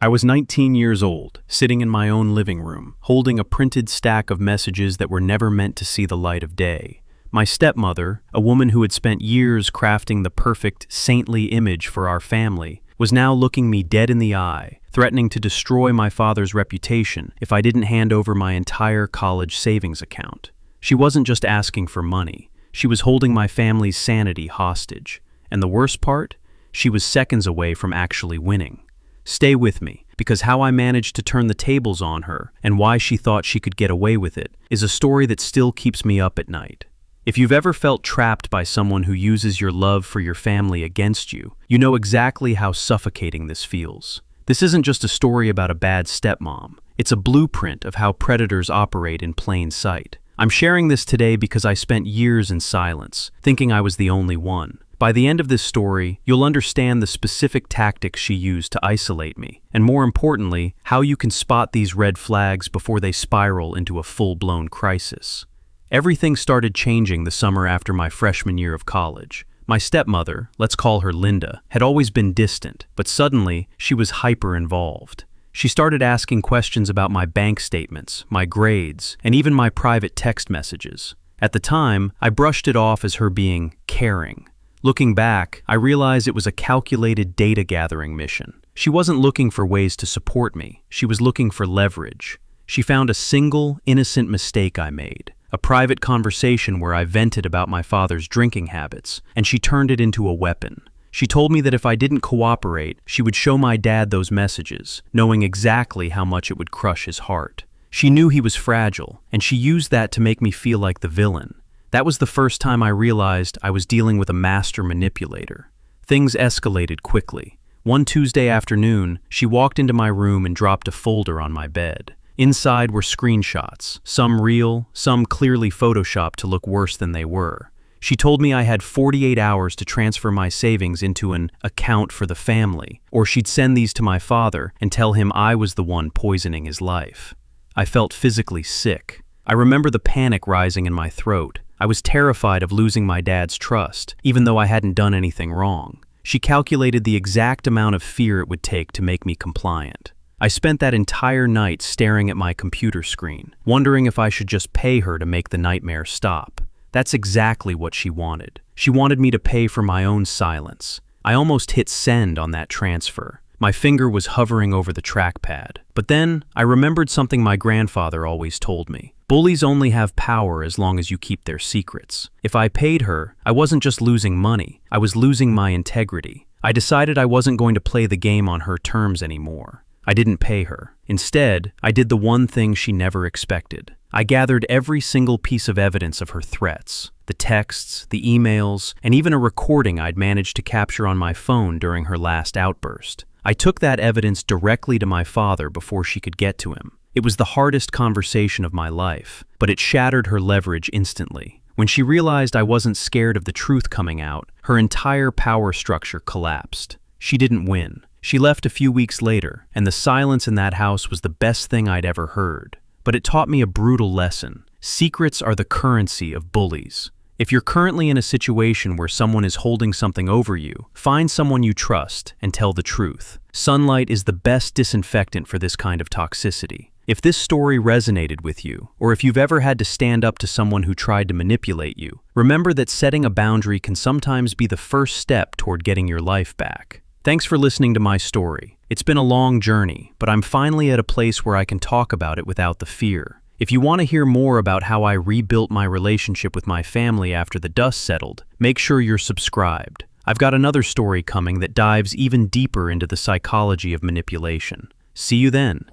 I was 19 years old, sitting in my own living room, holding a printed stack of messages that were never meant to see the light of day. My stepmother, a woman who had spent years crafting the perfect, saintly image for our family, was now looking me dead in the eye, threatening to destroy my father's reputation if I didn't hand over my entire college savings account. She wasn't just asking for money. She was holding my family's sanity hostage. And the worst part? She was seconds away from actually winning. Stay with me, because how I managed to turn the tables on her and why she thought she could get away with it is a story that still keeps me up at night. If you've ever felt trapped by someone who uses your love for your family against you, you know exactly how suffocating this feels. This isn't just a story about a bad stepmom. It's a blueprint of how predators operate in plain sight. I'm sharing this today because I spent years in silence, thinking I was the only one. By the end of this story, you'll understand the specific tactics she used to isolate me, and more importantly, how you can spot these red flags before they spiral into a full-blown crisis. Everything started changing the summer after my freshman year of college. My stepmother, let's call her Linda, had always been distant, but suddenly she was hyper-involved. She started asking questions about my bank statements, my grades, and even my private text messages. At the time, I brushed it off as her being caring. Looking back, I realized it was a calculated data-gathering mission. She wasn't looking for ways to support me. She was looking for leverage. She found a single, innocent mistake I made, a private conversation where I vented about my father's drinking habits, and she turned it into a weapon. She told me that if I didn't cooperate, she would show my dad those messages, knowing exactly how much it would crush his heart. She knew he was fragile, and she used that to make me feel like the villain. That was the first time I realized I was dealing with a master manipulator. Things escalated quickly. One Tuesday afternoon, she walked into my room and dropped a folder on my bed. Inside were screenshots, some real, some clearly photoshopped to look worse than they were. She told me I had 48 hours to transfer my savings into an account for the family, or she'd send these to my father and tell him I was the one poisoning his life. I felt physically sick. I remember the panic rising in my throat. I was terrified of losing my dad's trust, even though I hadn't done anything wrong. She calculated the exact amount of fear it would take to make me compliant. I spent that entire night staring at my computer screen, wondering if I should just pay her to make the nightmare stop. That's exactly what she wanted. She wanted me to pay for my own silence. I almost hit send on that transfer. My finger was hovering over the trackpad. But then, I remembered something my grandfather always told me. Bullies only have power as long as you keep their secrets. If I paid her, I wasn't just losing money, I was losing my integrity. I decided I wasn't going to play the game on her terms anymore. I didn't pay her. Instead, I did the one thing she never expected. I gathered every single piece of evidence of her threats, the texts, the emails, and even a recording I'd managed to capture on my phone during her last outburst. I took that evidence directly to my father before she could get to him. It was the hardest conversation of my life, but it shattered her leverage instantly. When she realized I wasn't scared of the truth coming out, her entire power structure collapsed. She didn't win. She left a few weeks later, and the silence in that house was the best thing I'd ever heard. But it taught me a brutal lesson. Secrets are the currency of bullies. If you're currently in a situation where someone is holding something over you, find someone you trust and tell the truth. Sunlight is the best disinfectant for this kind of toxicity. If this story resonated with you, or if you've ever had to stand up to someone who tried to manipulate you, remember that setting a boundary can sometimes be the first step toward getting your life back. Thanks for listening to my story. It's been a long journey, but I'm finally at a place where I can talk about it without the fear. If you want to hear more about how I rebuilt my relationship with my family after the dust settled, make sure you're subscribed. I've got another story coming that dives even deeper into the psychology of manipulation. See you then.